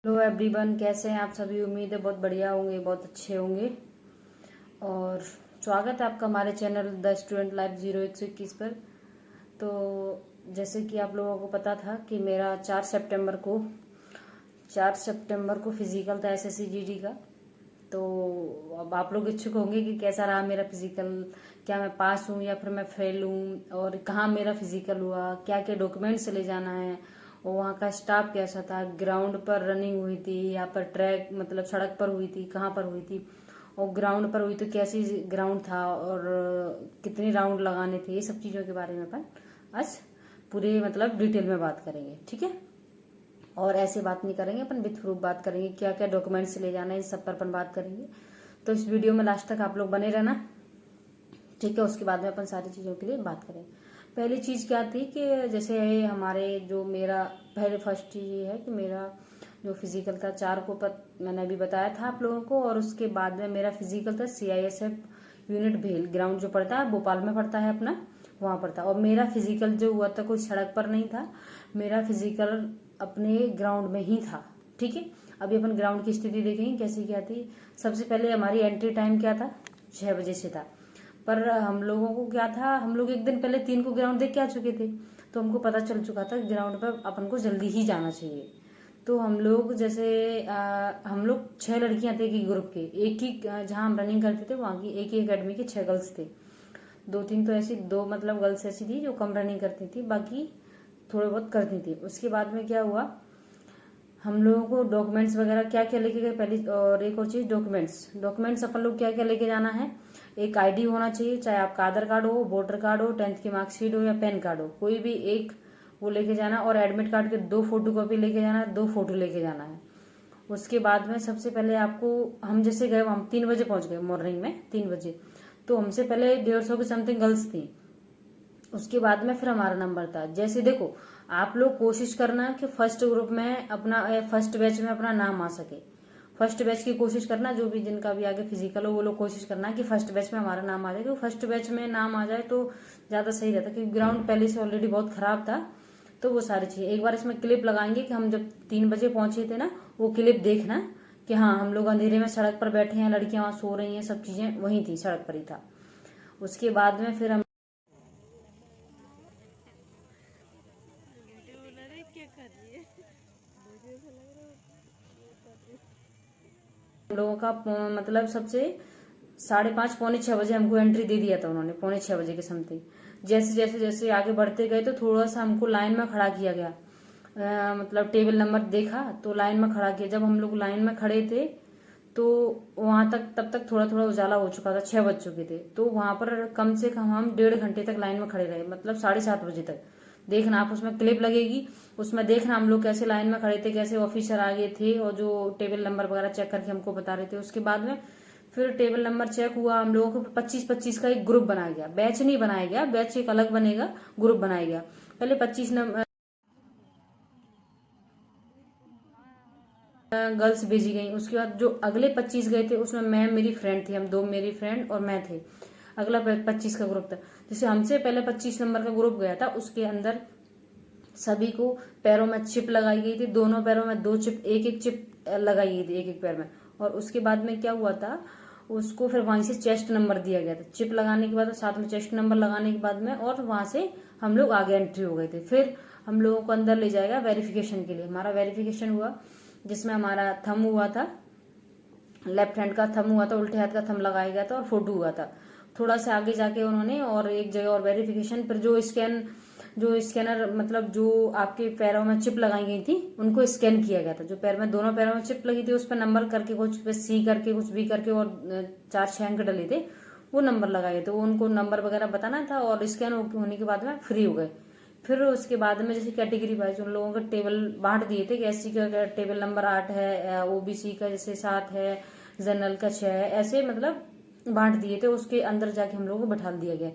Hello everyone, कैसे हैं आप सभी। उम्मीद है बहुत बढ़िया होंगे, बहुत अच्छे होंगे। और स्वागत है आपका हमारे चैनल द स्टूडेंट लाइफ 0121 पर। तो जैसे कि आप लोगों को पता था कि मेरा 4 सितंबर को फिजिकल था एसएससी जीडी का। तो अब आप लोग इच्छुक होंगे कि कैसा रहा मेरा फिजिकल, क्या मैं पास हूँ या फिर मैं फेल हूँ, और कहाँ मेरा फिजिकल हुआ, क्या क्या डॉक्यूमेंट्स ले जाना है, और वहाँ का स्टाफ कैसा था, ग्राउंड पर रनिंग हुई थी या पर ट्रैक मतलब सड़क पर हुई थी, कहाँ पर हुई थी, और ग्राउंड पर हुई तो कैसी ग्राउंड था, और कितने राउंड लगाने थे, ये सब चीज़ों के बारे में अपन आज पूरे मतलब डिटेल में बात करेंगे, ठीक है। और ऐसे बात नहीं करेंगे, अपन विथ प्रूफ बात करेंगे, क्या क्या डॉक्यूमेंट्स ले जाना है, इस सब पर अपन बात करेंगे। तो इस वीडियो में लास्ट तक आप लोग बने रहना, ठीक है। उसके बाद में अपन सारी चीज़ों के लिए बात करें। पहली चीज़ क्या थी कि जैसे हमारे जो मेरा पहले फर्स्ट चीज़ ये है कि मेरा जो फिजिकल था 4 को मैंने अभी बताया था आप लोगों को। और उसके बाद में मेरा फिजिकल था CISF यूनिट भेल, ग्राउंड जो पड़ता है भोपाल में पड़ता है अपना, वहाँ पर था। और मेरा फिजिकल जो हुआ था कोई सड़क पर नहीं था, मेरा फिजिकल अपने ग्राउंड में ही था, ठीक है। अभी अपन ग्राउंड की स्थिति देखेंगे कैसी क्या थी। सबसे पहले हमारी एंट्री टाइम क्या था, 6 बजे से था। पर हम लोगों को क्या था, हम लोग एक दिन पहले 3 को ग्राउंड देख के आ चुके थे, तो हमको पता चल चुका था ग्राउंड पर अपन को जल्दी ही जाना चाहिए। तो हम लोग जैसे हम लोग 6 लड़कियां थे एक ही ग्रुप के, एक ही जहाँ हम रनिंग करते थे वहाँ की एक ही अकेडमी के 6 गर्ल्स थे। 2-3 तो ऐसी, दो मतलब गर्ल्स ऐसी थी जो कम रनिंग करती थी, बाकी थोड़े बहुत करती थी। उसके बाद में क्या हुआ, हम लोगों को डॉक्यूमेंट्स वगैरह क्या क्या लेके गए पहली, और एक और चीज डॉक्यूमेंट्स अपन लोग क्या क्या लेके जाना है। एक आईडी होना चाहिए, चाहे आपका आधार कार्ड हो, वोटर कार्ड हो, 10th की मार्कशीट हो या पैन कार्ड हो, कोई भी एक वो लेके जाना। और एडमिट कार्ड के 2 फोटो कॉपी लेके जाना है, 2 फोटो लेके जाना है। उसके बाद में सबसे पहले आपको, हम जैसे गए हम 3 बजे पहुंच गए, मॉर्निंग में 3 बजे। तो हमसे पहले 150 की समथिंग गर्ल्स थी। उसके बाद में फिर हमारा नंबर था। जैसे देखो, आप लोग कोशिश करना कि फर्स्ट ग्रुप में अपना, फर्स्ट बैच में अपना नाम आ सके। फर्स्ट बैच की कोशिश करना, जो भी जिनका भी आगे फिजिकल हो वो लोग कोशिश करना कि फर्स्ट बैच में हमारा नाम आ जाए। क्योंकि फर्स्ट बैच में नाम आ जाए तो ज्यादा सही रहता, क्योंकि ग्राउंड पहले से ऑलरेडी बहुत खराब था। तो वो सारी चीजें एक बार इसमें क्लिप लगाएंगे कि हम जब 3 बजे पहुंचे थे ना, वो क्लिप देखना कि हाँ हम लोग अंधेरे में सड़क पर बैठे हैं, लड़कियां वहां सो रही हैं, सब चीजें वही थी, सड़क पर ही था। उसके बाद में फिर हम लोगों का मतलब सबसे 5:30 पौने 6 बजे हमको एंट्री दे दिया था उन्होंने, पौने 6 बजे के समथिंग। जैसे जैसे जैसे आगे बढ़ते गए तो थोड़ा सा हमको लाइन में खड़ा किया गया। मतलब टेबल नंबर देखा तो लाइन में खड़ा किया। जब हम लोग लाइन में खड़े थे तो वहां तक, तब तक थोड़ा थोड़ा उजाला हो चुका था, 6 बज चुके थे। तो वहां पर कम से कम हम 1.5 घंटे तक लाइन में खड़े रहे, मतलब 7:30 बजे तक। देखना आप, उसमें क्लिप लगेगी, उसमें देखना हम लोग कैसे लाइन में खड़े थे, कैसे ऑफिसर आगे थे और जो टेबल नंबर वगैरह चेक करके हमको बता रहे थे। उसके बाद में फिर टेबल नंबर चेक हुआ, हम लोगों को 25-25 का एक ग्रुप बनाया गया। बैच नहीं बनाया गया, बैच एक अलग बनेगा, ग्रुप बनाया गया। पहले 25 नंबर गर्ल्स भेजी गई। उसके बाद जो अगले 25 गए थे उसमें मैं, मेरी फ्रेंड थी, हम दो, मेरी फ्रेंड और मैं थे। अगला 25 का ग्रुप था। जैसे हमसे पहले 25 नंबर का ग्रुप गया था, उसके अंदर सभी को पैरों में चिप लगाई गई थी, दोनों पैरों में 2 चिप, एक एक चिप लगाई गई थी एक एक पैर में। और उसके बाद में क्या हुआ था, उसको फिर वहां से चेस्ट नंबर दिया गया था। चिप लगाने के बाद साथ में चेस्ट नंबर लगाने के बाद में, और वहां से हम लोग आगे एंट्री हो गए थे। फिर हम लोगों को अंदर ले जाएगा वेरिफिकेशन के लिए। हमारा वेरिफिकेशन हुआ जिसमें हमारा थंब हुआ था, लेफ्ट हैंड का थंब हुआ था, उल्टे हाथ का थंब लगाया गया था और फोटो हुआ था। थोड़ा सा आगे जाके उन्होंने और एक जगह और वेरिफिकेशन पर जो स्कैनर मतलब जो आपके पैरों में चिप लगाई गई थी उनको स्कैन किया गया था। जो पैर में, दोनों पैरों में चिप लगी थी उस पर नंबर करके, कुछ पे C करके, कुछ B करके, और 4-6 अंक डले थे, वो नंबर लगाए थे। वो उनको नंबर वगैरह बताना था और स्कैन होने के बाद में फ्री हो गए। फिर उसके बाद में जैसे कैटेगरी वाइज उन लोगों का टेबल बांट दिए थे कि SC का टेबल नंबर 8 है, OBC का जैसे 7 है, जनरल का 6 है, ऐसे मतलब बांट दिए थे। उसके अंदर जाके हम लोगों को बैठा दिया गया।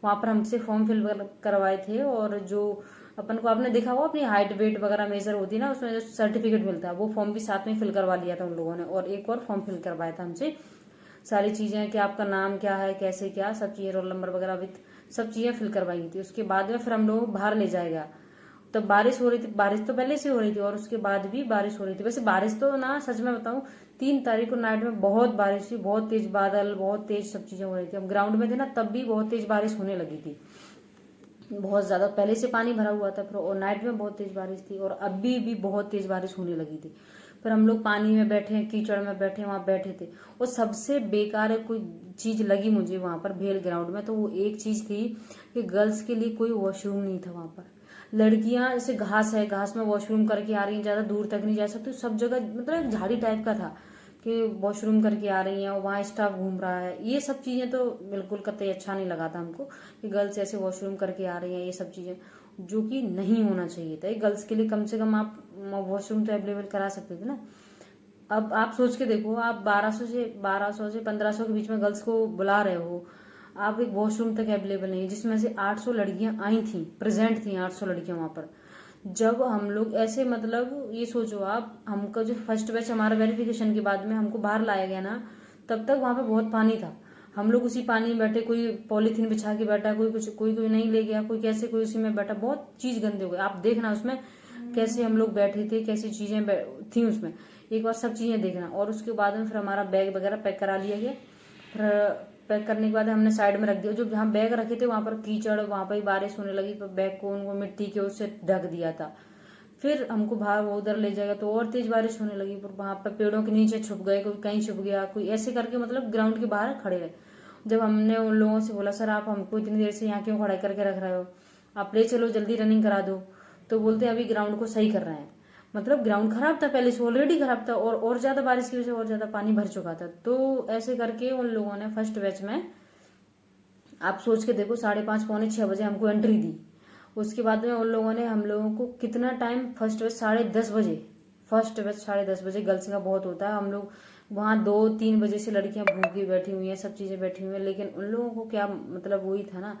वहां पर हमसे फॉर्म फिल करवाए थे, और जो अपन को, आपने देखा हुआ अपनी हाइट वेट वगैरह मेजर होती है ना, उसमें जो सर्टिफिकेट मिलता है वो फॉर्म भी साथ में फिल करवा लिया था उन लोगों ने। और एक और फॉर्म फिल करवाया था हमसे, सारी चीजें कि आपका नाम क्या है, कैसे क्या, सब चीजें, रोल नंबर वगैरह विथ सब चीजें फिल करवाई थी। उसके बाद में फिर हम लोग बाहर ले जाएगा। तब बारिश हो रही थी, बारिश तो पहले से हो रही थी और उसके बाद भी बारिश हो रही थी। वैसे बारिश तो ना, सच में बताऊं, 3 तारीख को नाइट में बहुत बारिश हुई, बहुत तेज बादल, बहुत तेज सब चीजें हो रही थी। हम ग्राउंड में थे ना, तब भी बहुत तेज बारिश होने लगी थी, बहुत ज्यादा। पहले से पानी भरा हुआ था, फिर और नाइट में बहुत तेज बारिश थी और अभी भी बहुत तेज बारिश होने लगी थी। फिर हम लोग पानी में बैठे, कीचड़ में बैठे, वहां बैठे थे। और सबसे बेकार कोई चीज लगी मुझे वहां पर भेल ग्राउंड में, तो वो एक चीज थी कि गर्ल्स के लिए कोई वॉशरूम नहीं था वहां पर। लड़कियां जैसे घास है, घास में वॉशरूम करके आ रही हैं, ज्यादा दूर तक नहीं जा सकती, सब जगह मतलब झाड़ी टाइप का था कि वॉशरूम करके आ रही हैं और वहाँ स्टाफ घूम रहा है। ये सब चीजें तो बिल्कुल कतई अच्छा नहीं लगा था हमको कि गर्ल्स ऐसे वॉशरूम करके आ रही हैं, ये सब चीजें जो कि नहीं होना चाहिए था। गर्ल्स के लिए कम से कम आप वॉशरूम तो अवेलेबल करा सकते थे ना। अब आप सोच के देखो, आप 1200 से 1500 के बीच में गर्ल्स को बुला रहे हो, आप एक वॉशरूम तक अवेलेबल नहीं है, जिसमें से 800 लड़कियां आई थी, प्रेजेंट थी 800 लड़कियां वहां पर। जब हम लोग ऐसे, मतलब ये सोचो आप, हमका जो फर्स्ट बैच हमारा वेरिफिकेशन के बाद में हमको बाहर लाया गया ना, तब तक वहां पे बहुत पानी था। हम लोग उसी पानी में बैठे, कोई पॉलीथीन बिछा के बैठा, कोई कुछ, कोई कोई नहीं ले गया, कोई कैसे, कोई उसी में बैठा, बहुत चीज गंदे हो गए। आप देखना उसमें कैसे हम लोग बैठे थे, कैसी चीजें थी उसमें, एक बार सब चीजें देखना। और उसके बाद में फिर हमारा बैग वगैरह पैक करा लिया गया। फिर पैक करने के बाद हमने साइड में रख दिया। जो जहाँ बैग रखे थे वहां पर कीचड़, वहां पर ही बारिश होने लगी, तो बैग को उनको मिट्टी के उससे ढक दिया था। फिर हमको बाहर वो उधर ले जाएगा तो और तेज बारिश होने लगी, पर वहां पर पेड़ों के नीचे छुप गए, कोई कहीं छुप गया, कोई ऐसे करके, मतलब ग्राउंड के बाहर खड़े रहे। जब हमने उन लोगों से बोला, सर आप हमको इतनी देर से यहाँ क्यों खड़ा करके रख रहे हो, आप ले चलो जल्दी रनिंग करा दो, तो बोलते अभी ग्राउंड को सही कर रहे हैं। मतलब ग्राउंड खराब था, पहले से ऑलरेडी खराब था और ज्यादा बारिश की वजह से और ज्यादा पानी भर चुका था। तो ऐसे करके उन लोगों ने फर्स्ट बैच में, आप सोच के देखो, 5:30 पौने 6 बजे हमको एंट्री दी। उसके बाद में उन लोगों ने हम लोगों को कितना टाइम, फर्स्ट बैच 10:30 बजे, फर्स्ट बैच 10:30 बजे, गर्ल्स का बहुत होता है। हम लोग वहां 2-3 बजे से लड़कियां भूखी बैठी हुई हैं, सब चीजें बैठी हुई हैं, लेकिन उन लोगों को क्या मतलब, वही था ना,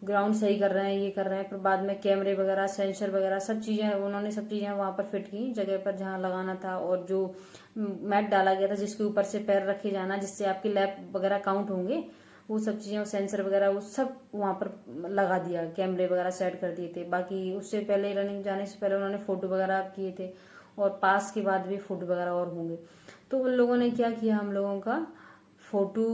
ग्राउंड सही कर रहे हैं, ये कर रहे हैं। फिर बाद में कैमरे वगैरह, सेंसर वगैरह, सब चीजें उन्होंने, सब चीजें वहां पर फिट की जगह पर जहां लगाना था। और जो मैट डाला गया था जिसके ऊपर से पैर रखे जाना, जिससे आपके लैप वगैरह काउंट होंगे, वो सब चीजें, वो सेंसर वगैरह, वो सब वहां पर लगा दिया, कैमरे वगैरह सेट कर दिए थे। बाकी उससे पहले, रनिंग जाने से पहले उन्होंने फोटो वगैरह किए थे, और पास के बाद भी फोटो वगैरह और होंगे। तो उन लोगों ने क्या किया, हम लोगों का फोटो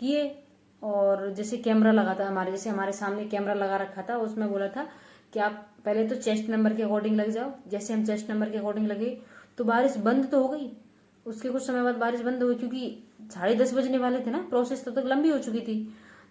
किए। और जैसे कैमरा लगा था हमारे, जैसे हमारे सामने कैमरा लगा रखा था, उसमें बोला था कि आप पहले तो चेस्ट नंबर के अकॉर्डिंग लग जाओ। जैसे हम चेस्ट नंबर के अकॉर्डिंग लगे तो बारिश बंद तो हो गई, उसके कुछ समय बाद बारिश बंद हो गई, क्योंकि 10:30 बजने वाले थे ना, प्रोसेस तब तक लंबी हो चुकी थी।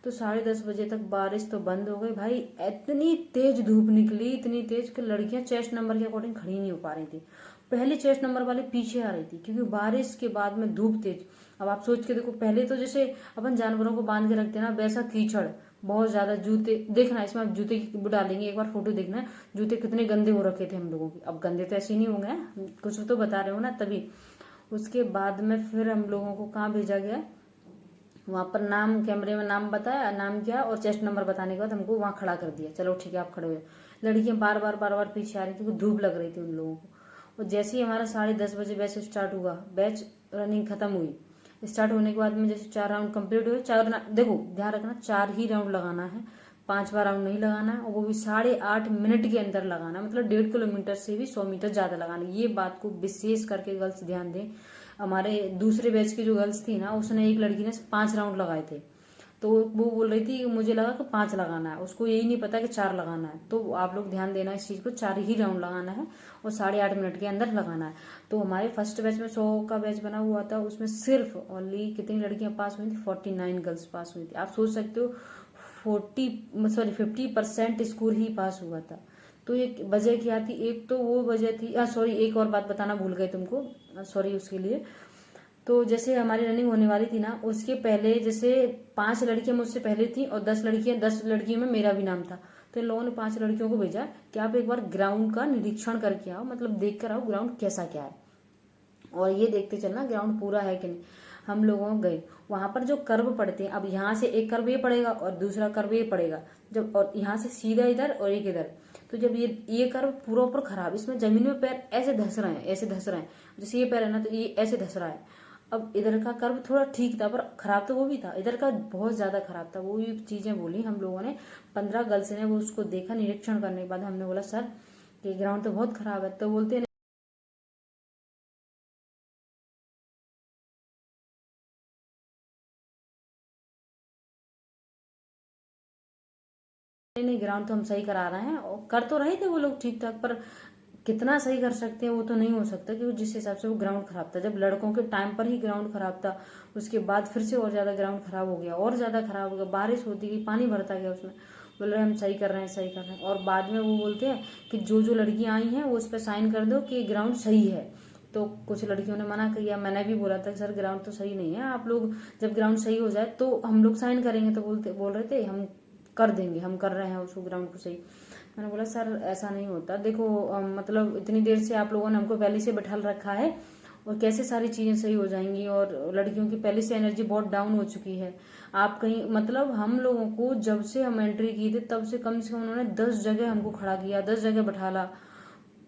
तो 10:30 बजे तक बारिश तो बंद हो गई भाई। इतनी तेज धूप निकली, इतनी तेज कि लड़कियां चेस्ट नंबर के अकॉर्डिंग खड़ी नहीं हो पा रही थी। पहले चेस्ट नंबर वाले पीछे आ रही थी, क्योंकि बारिश के बाद में धूप तेज। अब आप सोच के देखो, पहले तो जैसे अपन जानवरों को बांध के रखते हैं ना, वैसा कीचड़, बहुत ज्यादा। जूते देखना, इसमें आप जूते की डालेंगे, एक बार फोटो देखना, जूते कितने गंदे हो रखे थे हम लोगों के। अब गंदे तो ऐसे नहीं होंगे, कुछ तो बता रहे हो ना तभी। उसके बाद में फिर हम लोगों को कहाँ भेजा गया, वहां पर नाम, कैमरे में नाम बताया, नाम किया, और चेस्ट नंबर बताने के बाद हमको वहां खड़ा कर दिया। चलो ठीक है, आप खड़े हुए। लड़कियां बार बार पीछे आ रही थी, क्योंकि धूप लग रही थी उन लोगों को। और जैसे ही हमारा 10:30 बजे बैच स्टार्ट हुआ, बैच रनिंग खत्म हुई, स्टार्ट होने के बाद में जैसे 4 राउंड कंप्लीट हुए, देखो ध्यान रखना, 4 ही राउंड लगाना है, 5वां राउंड नहीं लगाना है, और वो भी 8.5 मिनट के अंदर लगाना, मतलब 1.5 किलोमीटर से भी 100 मीटर ज्यादा लगाना। ये बात को विशेष करके गर्ल्स ध्यान दें। हमारे दूसरे बैच की जो गर्ल्स थी ना, उसने, एक लड़की ने 5 राउंड लगाए थे, तो वो बोल रही थी मुझे लगा कि 5 लगाना है, उसको यही नहीं पता कि 4 लगाना है। तो आप लोग ध्यान देना इस चीज को, 4 ही राउंड लगाना है और 8.5 मिनट के अंदर लगाना है। तो हमारे फर्स्ट बैच में 100 का बैच बना हुआ था, उसमें सिर्फ ओनली कितनी लड़कियां पास हुई थी, 49 गर्ल्स पास हुई थी। आप सोच सकते हो 50% स्कोर ही पास हुआ था। तो एक वजह क्या थी, एक तो वो वजह थी, सॉरी एक और बात बताना भूल गए तुमको, सॉरी उसके लिए। तो जैसे हमारी रनिंग होने वाली थी ना, उसके पहले जैसे 5 लड़कियां मुझसे पहले थी और 10 लड़कियों में मेरा भी नाम था। तो इन लोगों ने 5 लड़कियों को भेजा कि आप एक बार ग्राउंड का निरीक्षण करके आओ, मतलब देख कर आओ ग्राउंड कैसा क्या है, और ये देखते चलना ग्राउंड पूरा है कि नहीं। हम लोगों गए वहां पर, जो कर्व पड़ते हैं, अब यहाँ से एक कर्व ये पड़ेगा और दूसरा कर्व ये पड़ेगा, जब, और यहाँ से सीधा इधर और एक इधर। तो जब ये कर्व पूरा ऊपर खराब, इसमें जमीन में पैर ऐसे धस रहे हैं, ऐसे धस रहे हैं, जैसे ये पैर है ना, तो ये ऐसे धस रहा है। अब इधर का कर्व थोड़ा ठीक था, पर खराब तो वो भी था, इधर का बहुत ज्यादा खराब था। वो भी चीजें बोली हम लोगों ने, 15 गर्ल्स ने वो उसको देखा। निरीक्षण करने के बाद हमने बोला सर कि ग्राउंड तो बहुत खराब है। तो बोलते हैं नहीं नहीं, ग्राउंड तो हम सही करा रहे हैं। और कर तो रहे थे वो लोग ठीक ठाक, पर कितना सही कर सकते हैं वो तो नहीं हो सकता, क्योंकि जिस हिसाब से वो ग्राउंड खराब था, जब लड़कों के टाइम पर ही ग्राउंड खराब था, उसके बाद फिर से और ज्यादा ग्राउंड खराब हो गया, और ज्यादा खराब हो गया, बारिश होती गई, पानी भरता गया उसमें। बोल रहे हम सही कर रहे हैं, सही कर रहे हैं। और बाद में वो बोलते हैं कि जो जो लड़कियां आई हैं वो उस पर साइन कर दो कि ग्राउंड सही है। तो कुछ लड़कियों ने मना किया, मैंने भी बोला था कि सर ग्राउंड तो सही नहीं है, आप लोग जब ग्राउंड सही हो जाए तो हम लोग साइन करेंगे। तो बोल रहे थे हम कर देंगे, हम कर रहे हैं उसको ग्राउंड को सही। मैंने बोला सर ऐसा नहीं होता, देखो मतलब इतनी देर से आप लोगों ने हमको पहले से बैठा रखा है, और कैसे सारी चीजें सही हो जाएंगी, और लड़कियों की पहले से एनर्जी बहुत डाउन हो चुकी है। आप कहीं मतलब हम लोगों को जब से हम एंट्री की थी तब से कम उन्होंने 10 जगह हमको खड़ा किया, 10 जगह बैठाला।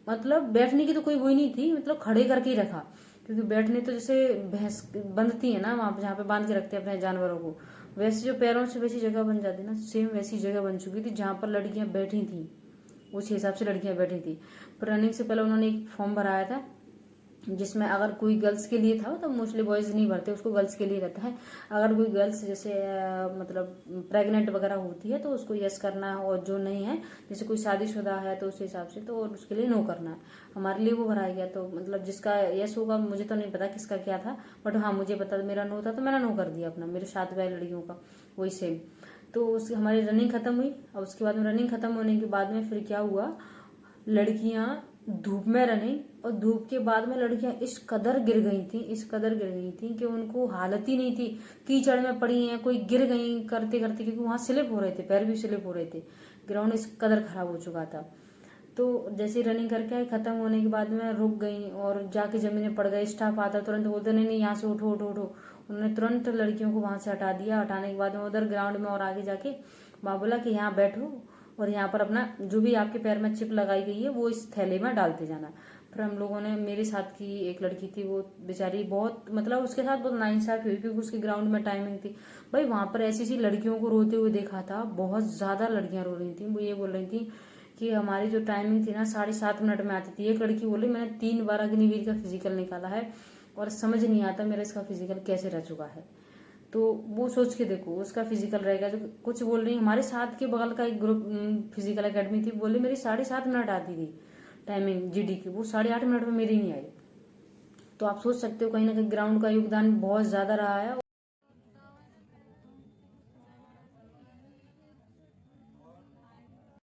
मतलब बैठने की तो कोई वही नहीं थी, मतलब खड़े करके ही रखा, क्योंकि बैठने तो जैसे भैंस बंधती है ना वहां पे, जहाँ पे बांध के रखते हैं अपने जानवरों को, वैसे जो पैरों से वैसी जगह बन जाती ना, सेम वैसी जगह बन चुकी थी जहां पर लड़कियां बैठी थी, उस हिसाब से लड़कियां बैठी थी। पर रनिंग से पहले उन्होंने एक फॉर्म भराया था, जिसमें अगर कोई गर्ल्स के लिए था, तो मोस्टली बॉयज नहीं भरते उसको, गर्ल्स के लिए रहता है। अगर कोई गर्ल्स जैसे मतलब प्रेग्नेंट वगैरह होती है तो उसको यस करना है, और जो नहीं है जैसे कोई शादीशुदा है तो उस हिसाब से तो, और उसके लिए नो करना है। हमारे लिए वो भराया गया, तो मतलब जिसका यस होगा, मुझे तो नहीं पता किसका क्या था, बट हाँ मुझे पता मेरा नो था, तो मैंने नो कर दिया अपना, मेरे साथ वाली लड़कियों का वही सेम। तो उसकी हमारी रनिंग खत्म हुई, और उसके बाद में रनिंग खत्म होने के बाद में फिर क्या हुआ, लड़कियां धूप में रनिंग, और धूप के बाद में लड़कियां इस कदर गिर गई थी, इस कदर गिर गई थी कि उनको हालत ही नहीं थी, कीचड़ में पड़ी हैं, कोई गिर गई करते करते, क्योंकि वहां स्लिप हो रहे थे, पैर भी स्लिप हो रहे थे, ग्राउंड इस कदर खराब हो चुका था। तो जैसे रनिंग करके आई, खत्म होने के बाद में रुक गई और जाके जमीन में पड़ गई। स्टाफ आता तुरंत बोलते नहीं नहीं यहाँ से उठो उठो उठो, उन्होंने तुरंत लड़कियों को वहां से हटा दिया। हटाने के बाद में उधर ग्राउंड में और आगे जाके वहां बोला कि यहाँ बैठो, और यहाँ पर अपना जो भी आपके पैर में चिप लगाई गई है वो इस थैले में डालते जाना। फिर हम लोगों ने, मेरे साथ की एक लड़की थी, वो बेचारी बहुत मतलब उसके साथ बहुत नाइंसाफी हुई, क्योंकि उसके ग्राउंड में टाइमिंग थी। भाई वहां पर ऐसी सी लड़कियों को रोते हुए देखा था, बहुत ज्यादा लड़कियां रो रही थी। वो ये बोल रही थी कि हमारी जो टाइमिंग थी ना 7:30 में आती थी। एक लड़की बोली मैंने 3 बार अग्निवीर का फिजिकल निकाला है, और समझ नहीं आता मेरा इसका फिजिकल कैसे रह चुका है। तो वो सोच के देखो उसका फिजिकल रहेगा। जो कुछ बोल रही, हमारे साथ के बगल का एक ग्रुप फिजिकल एकेडमी थी, बोले मेरी 7:30 आती थी टाइमिंग जीडी की, वो 8:30 में मेरी नहीं आई। तो आप सोच सकते हो कहीं ना कहीं ग्राउंड का योगदान बहुत ज्यादा रहा है।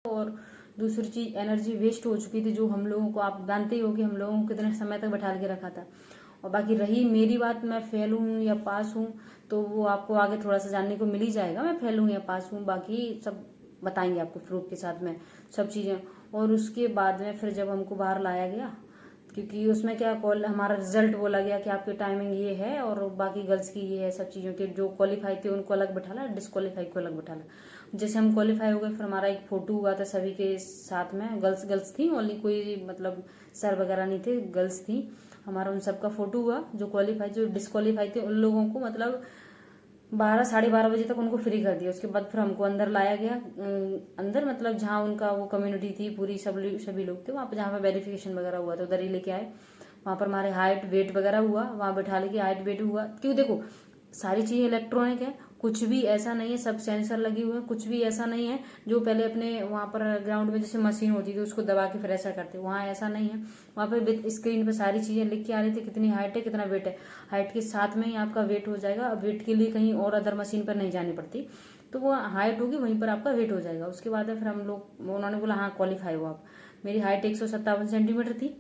और दूसरी चीज एनर्जी वेस्ट हो चुकी थी, जो हम लोगों को, आप जानते ही हो कि हम लोगों को कितने समय तक बैठा के रखा था। और बाकी रही मेरी बात, मैं फेल हूँ या पास हूँ, तो वो आपको आगे थोड़ा सा जानने को मिल ही जाएगा, मैं फेल हूँ या पास हूँ, बाकी सब बताएंगे आपको प्रूफ के साथ में सब चीजें। और उसके बाद में फिर जब हमको बाहर लाया गया, क्योंकि उसमें क्या कॉल हमारा रिजल्ट बोला गया कि आपकी टाइमिंग ये है और बाकी गर्ल्स की ये है, सब चीज़ों के जो क्वालिफाई थे उनको अलग बैठाला, डिस्क्वालीफाई को अलग बैठाला। जैसे हम क्वालिफाई हो गए, फिर हमारा एक फोटो हुआ था सभी के साथ में, गर्ल्स गर्ल्स थी ओनली, कोई मतलब सर वगैरह नहीं थे, गर्ल्स थी। हमारा उन सबका फोटो हुआ, जो क्वालिफाई, जो डिस्क्वालीफाई थे उन लोगों को मतलब 12 साढ़े 12 बजे तक उनको फ्री कर दिया। उसके बाद फिर हमको अंदर लाया गया, अंदर मतलब जहाँ उनका वो कम्युनिटी थी पूरी, सभी लोग थे वहाँ पे, जहाँ पे वेरिफिकेशन वगैरह हुआ था उधर ही लेके आए। वहाँ पर हमारे हाइट वेट वगैरह हुआ, वहाँ बैठा लेके हाइट वेट हुआ, क्यों देखो सारी चीजें इलेक्ट्रॉनिक है, कुछ भी ऐसा नहीं है, सब सेंसर लगे हुए हैं, कुछ भी ऐसा नहीं है जो पहले अपने वहां पर ग्राउंड में जैसे मशीन होती थी उसको दबा के फिर ऐसा करते, वहां ऐसा नहीं है। वहां पर स्क्रीन पे सारी चीजें लिख के आ रही थी, कितनी हाइट है कितना वेट है, हाइट के साथ में ही आपका वेट हो जाएगा। अब वेट के लिए कहीं और अदर मशीन पर नहीं जानी पड़ती, तो वो हाइट होगी वहीं पर आपका वेट हो जाएगा। उसके बाद फिर हम लोग, उन्होंने बोला हाँ क्वालिफाई हो आप। मेरी हाइट 157 सेंटीमीटर थी,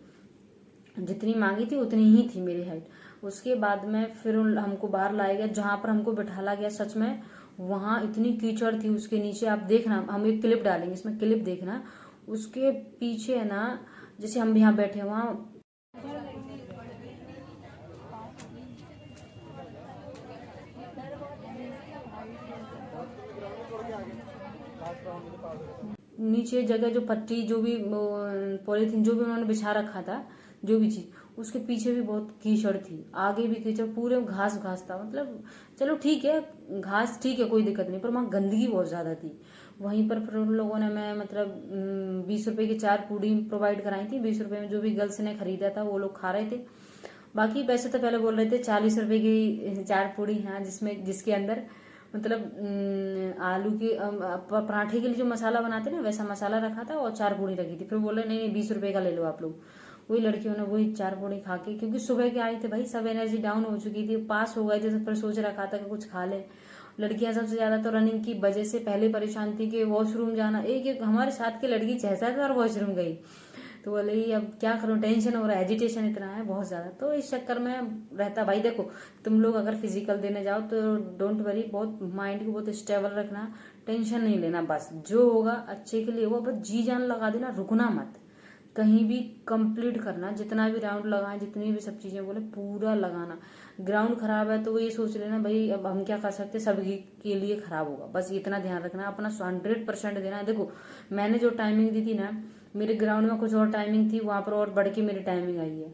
जितनी मांगी थी उतनी ही थी मेरी हाइट। उसके बाद में फिर हमको बाहर लाया गया, जहां पर हमको बिठाला गया सच में वहां इतनी कीचड़ थी उसके नीचे। आप देखना, हम एक क्लिप डालेंगे इसमें, क्लिप देखना उसके पीछे है ना, जैसे हम यहाँ बैठे वहां नीचे जगह जो पट्टी, जो भी पॉलीथीन जो भी उन्होंने बिछा रखा था, जो भी चीज, उसके पीछे भी बहुत कीचड़ थी, आगे भी कीचड़, पूरे घास घास था। मतलब चलो ठीक है, घास ठीक है कोई दिक्कत नहीं, पर वहां गंदगी बहुत ज्यादा थी। वहीं पर फिर उन लोगों ने मैं मतलब 20 रुपए की 4 पूड़ी प्रोवाइड कराई थी। 20 रुपए में जो भी गर्ल्स ने खरीदा था वो लोग खा रहे थे। बाकी पैसे तो पहले बोल रहे थे 40 रुपए की 4 पूड़ी, हाँ, जिसके अंदर मतलब आलू के पराठे के लिए जो मसाला बनाते हैं ना वैसा मसाला रखा था और 4 पूड़ी रखी थी। फिर बोले नहीं नहीं 20 रुपए का ले लो आप लोग। वही लड़कियों ने वही 4 पूड़ी खा के, क्योंकि सुबह के आए थे भाई, सब एनर्जी डाउन हो चुकी थी, पास हो गए थे, तो फिर सोच रखा था कि कुछ खा ले। लड़कियां सबसे ज्यादा तो रनिंग की वजह से पहले परेशान थी कि वॉशरूम जाना। एक एक हमारे साथ की लड़की 6-7 बार वॉशरूम गई। तो बोले ही अब क्या करूं, टेंशन हो रहा है, एजिटेशन इतना है बहुत ज्यादा। तो इस चक्कर में रहता भाई। देखो तुम लोग अगर फिजिकल देने जाओ तो डोंट वरी, बहुत माइंड को बहुत स्टेबल रखना, टेंशन नहीं लेना, बस जो होगा अच्छे के लिए होगा, बस जी जान लगा देना, रुकना मत, कहीं भी कंप्लीट करना, जितना भी राउंड लगाए, जितनी भी सब चीजें बोले पूरा लगाना। ग्राउंड खराब है तो वो ये सोच लेना भाई अब हम क्या कर सकते, सभी के लिए खराब होगा, बस इतना ध्यान रखना, अपना 100% देना है। देखो मैंने जो टाइमिंग दी थी ना, मेरे ग्राउंड में कुछ और टाइमिंग थी, वहां पर और बढ़ के मेरी टाइमिंग आई है,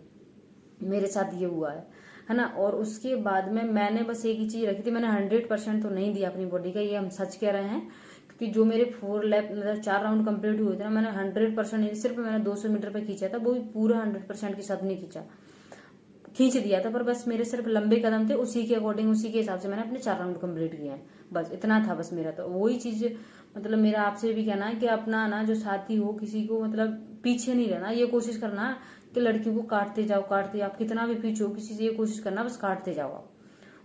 मेरे साथ ये हुआ है ना। और उसके बाद में मैंने बस एक ही चीज रखी थी, मैंने 100% तो नहीं दिया अपनी बॉडी का, ये हम सच कह रहे हैं, क्योंकि जो मेरे 4 लैप मतलब 4 राउंड कंप्लीट हुए थे ना, मैंने 100% नहीं, सिर्फ मैंने 200 मीटर पे खींचा था, वो भी पूरा 100% के साथ नहीं खींचा, खींच दिया था, पर बस मेरे सिर्फ लंबे कदम थे, उसी के अकॉर्डिंग उसी के हिसाब से मैंने अपने 4 राउंड कंप्लीट किए हैं, बस इतना था बस मेरा। तो वही चीज मतलब मेरा आपसे भी कहना है कि अपना ना जो साथी हो किसी को मतलब पीछे नहीं रहना, ये कोशिश करना कि लड़कियों को काटते जाओ काटते जाओ, आप कितना भी पीछे हो किसी से ये कोशिश करना बस काटते जाओ आप।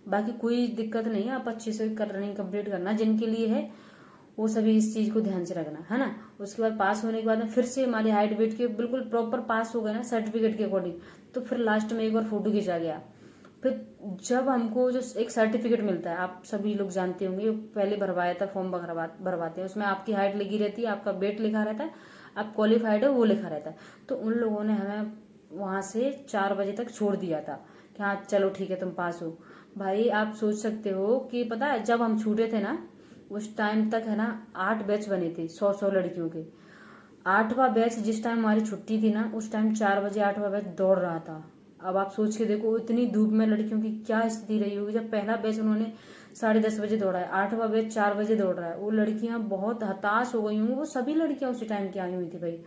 बाकी कोई दिक्कत नहीं है, आप अच्छे से रनिंग कंप्लीट करना, जिनके लिए है वो सभी इस चीज को ध्यान से रखना है ना। उसके बाद पास होने के बाद में फिर से हमारी हाइट वेट के बिल्कुल प्रॉपर पास हो गए ना सर्टिफिकेट के अकॉर्डिंग, तो फिर लास्ट में एक बार फोटो खींचा गया। फिर जब हमको जो एक सर्टिफिकेट मिलता है, आप सभी लोग जानते होंगे, पहले भरवाया था फॉर्म भरवाते हैं, उसमें आपकी हाइट लिखी रहती है, आपका वेट लिखा रहता है, आप क्वालिफाइड है वो लिखा रहता है। तो उन लोगों ने हमें वहां से 4 बजे तक छोड़ दिया था कि हाँ चलो ठीक है तुम पास हो। भाई आप सोच सकते हो कि पता है जब हम छूटे थे ना उस टाइम तक है ना 8 बैच बने थे 100-100 लड़कियों के। 8वां बैच जिस टाइम हमारी छुट्टी थी ना उस टाइम 4 बजे 8वां बैच दौड़ रहा था। अब आप सोच के देखो इतनी धूप में लड़कियों की क्या स्थिति रही होगी, जब पहला बैच उन्होंने 10:30 बजे दौड़ा है, 8वां बैच 4 बजे दौड़ रहा है, वो लड़कियां बहुत हताश हो गई होंगी, वो सभी लड़कियां उसी टाइम की आई हुई थी भाई,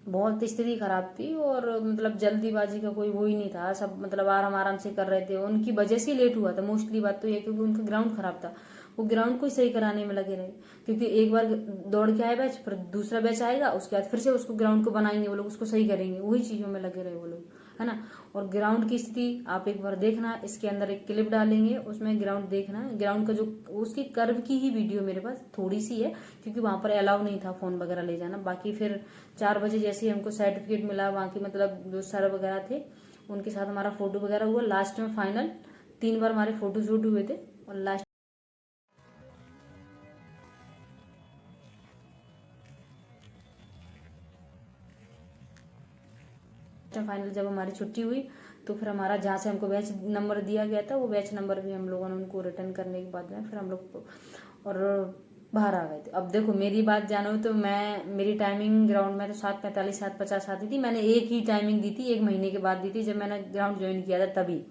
बहुत स्थिति खराब थी। और मतलब जल्दीबाजी का कोई वो ही नहीं था, सब मतलब आराम आराम से कर रहे थे, उनकी वजह से लेट हुआ था मोस्टली बात तो ये, क्योंकि उनका ग्राउंड खराब था, वो ग्राउंड को ही सही कराने में लगे रहे। क्योंकि एक बार दौड़ के आए बैच, फिर दूसरा बैच आएगा, उसके बाद फिर से उसको ग्राउंड को बनाएंगे वो लोग, उसको सही करेंगे, वही चीजों में लगे रहे वो लोग, है ना। और ग्राउंड की स्थिति आप एक बार देखना, इसके अंदर एक क्लिप डालेंगे उसमें ग्राउंड देखना, ग्राउंड का जो उसकी कर्व की ही वीडियो मेरे पास थोड़ी सी है, क्योंकि वहां पर अलाउ नहीं था फोन वगैरह ले जाना। बाकी फिर 4 बजे जैसे ही हमको सर्टिफिकेट मिला, वहां की मतलब जो सर वगैरह थे उनके साथ हमारा फोटो वगैरह हुआ, लास्ट में फाइनल 3 बार हमारे फोटो शूट हुए थे, और लास्ट फाइनल जब हमारी छुट्टी हुई तो फिर हमारा जहाँ से हमको बैच नंबर दिया गया था वो बैच नंबर भी हम लोगों ने उनको रिटर्न करने के बाद में फिर हम लोग और बाहर आ गए थे। अब देखो मेरी बात जानो तो मेरी टाइमिंग ग्राउंड में तो 7:45 7:50 आती थी, मैंने एक ही टाइमिंग दी थी, 1 महीने के बाद दी थी जब मैंने ग्राउंड ज्वाइन किया था तभी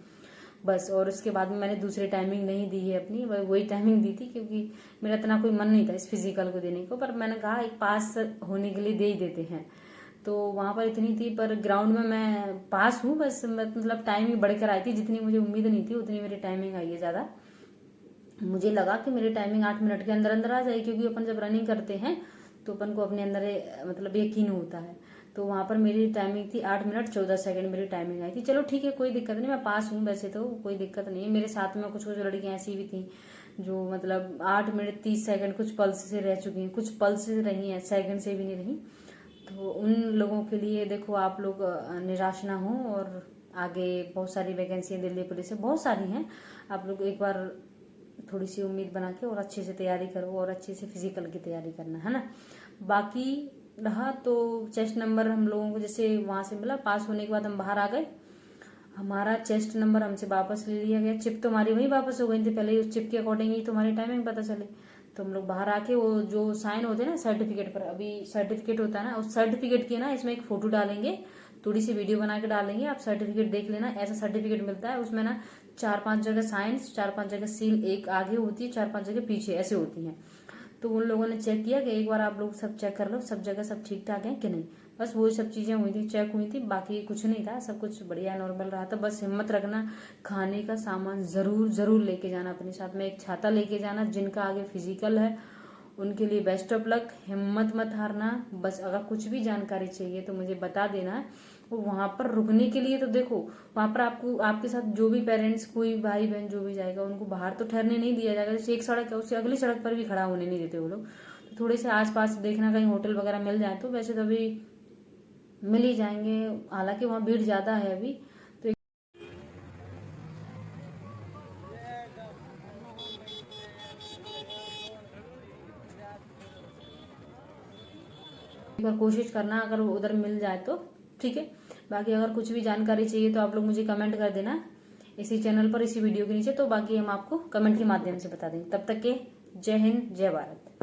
बस। और उसके बाद में मैंने दूसरी टाइमिंग नहीं दी है अपनी, वही टाइमिंग दी थी, क्योंकि मेरा इतना कोई मन नहीं था इस फिजिकल को देने को, पर मैंने कहा एक पास होने के लिए दे ही देते हैं। तो वहां पर इतनी थी, पर ग्राउंड में मैं पास हूँ बस, मतलब टाइमिंग बढ़कर आई थी, जितनी मुझे उम्मीद नहीं थी उतनी मेरी टाइमिंग आई है ज्यादा। मुझे लगा कि मेरी टाइमिंग 8 मिनट के अंदर अंदर आ जाएगी, क्योंकि अपन जब रनिंग करते हैं तो अपन को अपने अंदर मतलब यकीन होता है। तो वहां पर मेरी टाइमिंग थी 8 मिनट 14 सेकंड मेरी टाइमिंग आई थी। चलो ठीक है कोई दिक्कत नहीं, मैं पास हूँ वैसे तो कोई दिक्कत नहीं है। मेरे साथ में कुछ कुछ लड़कियां ऐसी भी थी जो मतलब 8 मिनट 30 सेकंड कुछ पल्स से रह चुकी हैं, कुछ पल्स से रही हैं, सेकंड से भी नहीं रही। तो उन लोगों के लिए देखो आप लोग निराश ना हो, और आगे बहुत सारी वैकेंसी दिल्ली पुलिस से बहुत सारी हैं, आप लोग एक बार थोड़ी सी उम्मीद बना के और अच्छे से तैयारी करो, और अच्छे से फिजिकल की तैयारी करना है ना। बाकी रहा तो चेस्ट नंबर हम लोगों को जैसे वहां से मिला, पास होने के बाद हम बाहर आ गए, हमारा चेस्ट नंबर हमसे वापस ले लिया गया, चिप तो हमारी वही वापस हो गई थी पहले ही, उस चिप के अकॉर्डिंग ही तो हमारी टाइमिंग पता चले। तो हम लोग बाहर आके वो जो साइन होते हैं ना सर्टिफिकेट पर, अभी सर्टिफिकेट होता है ना, उस सर्टिफिकेट की ना इसमें एक फोटो डालेंगे, थोड़ी सी वीडियो बना के डालेंगे, आप सर्टिफिकेट देख लेना, ऐसा सर्टिफिकेट मिलता है उसमें ना 4-5 जगह साइंस, 4-5 जगह सील, एक आगे होती है 4-5 जगह पीछे ऐसे होती है। तो उन लोगों ने चेक किया कि एक बार आप लोग सब चेक कर लो सब जगह सब ठीक ठाक है कि नहीं। बस वो सब चीजें हुई थी, चेक हुई थी, बाकी कुछ नहीं था, सब कुछ बढ़िया नॉर्मल रहा था। बस हिम्मत रखना, खाने का सामान जरूर जरूर लेके जाना अपने साथ में, एक छाता लेके जाना। जिनका आगे फिजिकल है उनके लिए बेस्ट ऑफ लक, हिम्मत मत हारना। बस अगर कुछ भी जानकारी चाहिए तो मुझे बता देना। वहां पर रुकने के लिए तो देखो, वहां पर आपको आपके साथ जो भी पेरेंट्स, कोई भाई बहन जो भी जाएगा, उनको बाहर तो ठहरने नहीं दिया जाएगा। जैसे एक सड़क है उससे अगली सड़क पर भी खड़ा होने नहीं देते वो लोग। तो थोड़े से आसपास देखना कहीं होटल वगैरह मिल जाए, तो वैसे तो अभी मिल ही जाएंगे, हालांकि वहाँ भीड़ ज्यादा है अभी। तो एक बार कोशिश करना, अगर उधर मिल जाए तो ठीक है। बाकी अगर कुछ भी जानकारी चाहिए तो आप लोग मुझे कमेंट कर देना इसी चैनल पर, इसी वीडियो के नीचे, तो बाकी हम आपको कमेंट के माध्यम से बता देंगे। तब तक के जय हिंद, जय भारत।